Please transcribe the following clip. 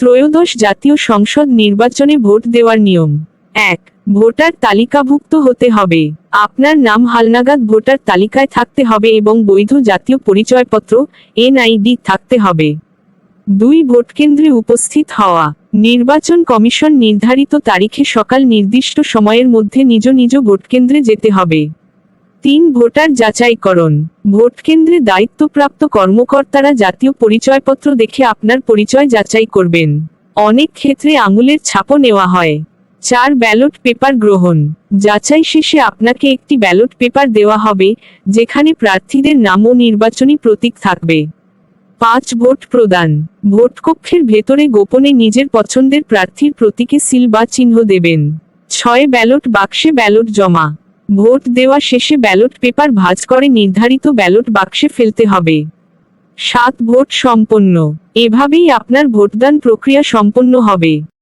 ত্রয়োদশ জাতীয় সংসদ নির্বাচনে ভোট দেওয়ার নিয়ম। ১. ভোটার তালিকাভুক্ত হতে হবে। আপনার নাম হালনাগাদ ভোটার তালিকায় থাকতে হবে এবং বৈধ জাতীয় পরিচয়পত্র এনআইডি থাকতে হবে। ২. ভোটকেন্দ্রে উপস্থিত হওয়া। নির্বাচন কমিশন নির্ধারিত তারিখে সকাল নির্দিষ্ট সময়ের মধ্যে নিজ নিজ ভোটকেন্দ্রে যেতে হবে। ৩. ভোটার যাচাইকরণ। ভোটকেন্দ্রে দায়িত্বপ্রাপ্ত কর্মকর্তারা জাতীয় পরিচয়পত্র দেখে আপনার পরিচয় যাচাই করবেন। অনেক ক্ষেত্রে আঙুলের ছাপও নেওয়া হয়। ৪. ব্যালট পেপার গ্রহণ। যাচাই শেষে আপনাকে একটি ব্যালট পেপার দেওয়া হবে, যেখানে প্রার্থীদের নাম ও নির্বাচনী প্রতীক থাকবে। ৫. ভোট প্রদান। ভোটকক্ষের ভেতরে গোপনে নিজের পছন্দের প্রার্থীর প্রতীকে সিল বা চিহ্ন দেবেন। ৬. ব্যালট বাক্সে ব্যালট জমা। ভোট দেওয়া শেষে ব্যালট পেপার ভাঁজ করে নির্ধারিত ব্যালট বাক্সে ফেলতে হবে। ৭. ভোট সম্পন্ন। এভাবেই আপনার ভোটদান প্রক্রিয়া সম্পন্ন হবে।